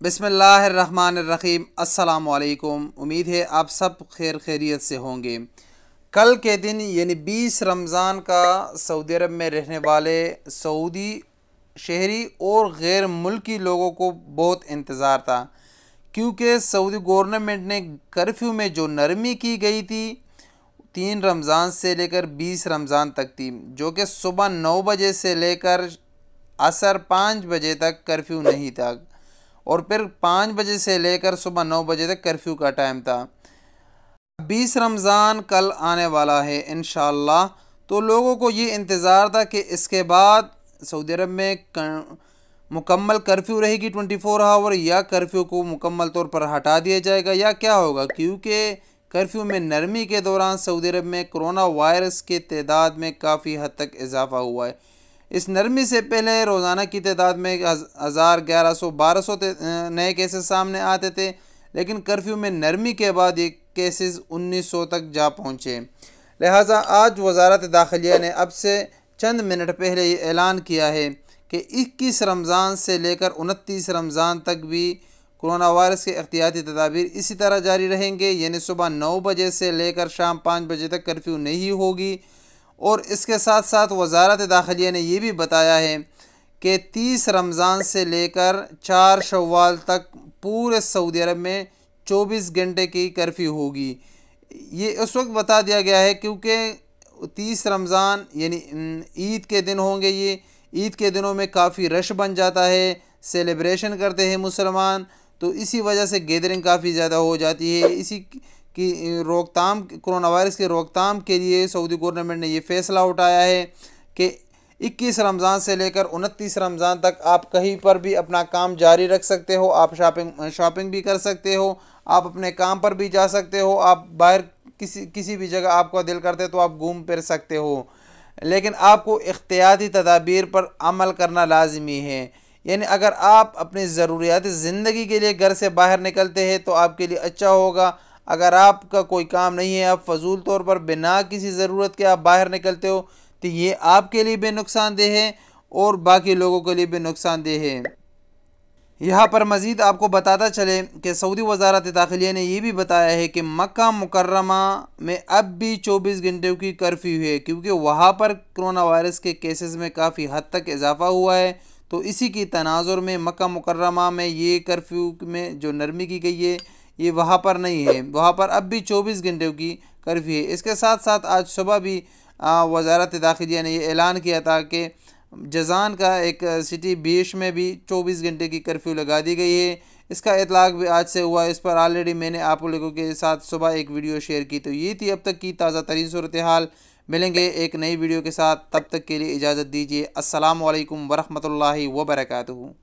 بسم اللہ الرحمن الرحیم۔ السلام علیکم۔ امید ہے آپ سب خیریت سے ہوں گے۔ کل کے دن یعنی 20 رمضان کا سعودی عرب میں رہنے والے سعودی شہری اور غیر ملکی لوگوں کو بہت انتظار تھا، کیونکہ سعودی گورنمنٹ نے کرفیو میں جو نرمی کی گئی تھی 3 رمضان سے لے کر 20 رمضان تک تھی، جو کہ صبح 9 بجے سے لے کر عصر 5 بجے تک کرفیو نہیں تھا، اور پھر 5 بجے سے لے کر صبح 9 بجے تک کرفیو کا ٹائم تھا۔ 20 رمضان کل آنے والا ہے انشاءاللہ، تو لوگوں کو یہ انتظار تھا کہ اس کے بعد سعودی عرب میں مکمل کرفیو رہے گی 24 آور، یا کرفیو کو مکمل طور پر ہٹا دیا جائے گا، یا کیا ہوگا، کیونکہ کرفیو میں نرمی کے دوران سعودی عرب میں کرونا وائرس کے تعداد میں کافی حد تک اضافہ ہوا ہے۔ اس نرمی سے پہلے روزانہ کی تعداد میں 1000، 1100، 1200 نئے کیسز سامنے آتے تھے، لیکن کرفیو میں نرمی کے بعد یہ کیسز 1900 تک جا پہنچے۔ لہٰذا آج وزارت داخلیہ نے اب سے چند منٹ پہلے یہ اعلان کیا ہے کہ 21 رمضان سے لے کر 29 رمضان تک بھی کرونا وائرس کے احتیاطی تدابیر اسی طرح جاری رہیں گے، یعنی صبح 9 بجے سے لے کر شام 5 بجے تک کرفیو نہیں ہوگی۔ اور اس کے ساتھ ساتھ وزارت داخلیہ نے یہ بھی بتایا ہے کہ 30 رمضان سے لے کر 4 شوال تک پورے سعودی عرب میں 24 گھنٹے کی کرفیو ہوگی۔ یہ اس وقت بتا دیا گیا ہے کیونکہ 30 رمضان یعنی عید کے دن ہوں گے، یہ عید کے دنوں میں کافی رش بن جاتا ہے، سیلیبریشن کرتے ہیں مسلمان، تو اسی وجہ سے گیدرنگ کافی زیادہ ہو جاتی ہے۔ اسی کی روک تھام، کرونا وائرس کی روک تھام کے لیے سعودی گورنمنٹ نے یہ فیصلہ اٹھایا ہے کہ 21 رمضان سے لے کر 29 رمضان تک آپ کہیں پر بھی اپنا کام جاری رکھ سکتے ہو، آپ شاپنگ بھی کر سکتے ہو، آپ اپنے کام پر بھی جا سکتے ہو، آپ باہر کسی بھی جگہ آپ کا دل کرتے تو آپ گھوم پھر سکتے ہو، لیکن آپ کو احتیاطی تدابیر پر عمل کرنا لازمی ہے۔ یعنی اگر آپ اپنی ضروریات زندگی کے لیے گھر سے باہر نکلتے ہیں تو آپ کے لیے اچھا ہوگا۔ اگر آپ کا کوئی کام نہیں ہے، آپ فضول طور پر بنا کسی ضرورت کے آپ باہر نکلتے ہو، تو یہ آپ کے لیے بھی نقصان دہ ہے اور باقی لوگوں کے لیے بھی نقصان دہ ہے۔ یہاں پر مزید آپ کو بتاتا چلے کہ سعودی وزارت داخلیہ نے یہ بھی بتایا ہے کہ مکہ مکرمہ میں اب بھی 24 گھنٹے کی کرفیو ہے، کیونکہ وہاں پر کرونا وائرس کے کیسز میں کافی حد تک اضافہ ہوا ہے، تو اسی کی تناظر میں مکہ مکرمہ میں یہ کرفیو میں جو نرمی کی گئی ہے یہ وہاں پر نہیں ہے، وہاں پر اب بھی 24 گھنٹے کی کرفیو ہے۔ اس کے ساتھ ساتھ آج صبح بھی وزارت داخلیہ نے یہ اعلان کیا تھا کہ جازان کا ایک سٹی بیش میں بھی 24 گھنٹے کی کرفیو لگا دی گئی ہے۔ اس کا اطلاق بھی آج سے ہوا ہے۔ اس پر آلریڈی میں نے آپ لوگوں کے ساتھ صبح ایک ویڈیو شیئر کی، تو یہ تھی اب تک کی تازہ ترین صورتحال۔ ملیں گے ایک نئی ویڈیو کے ساتھ، تب تک کے لیے اجازت دیجیے۔ السلام علیکم ورحمۃ اللہ وبرکاتہ۔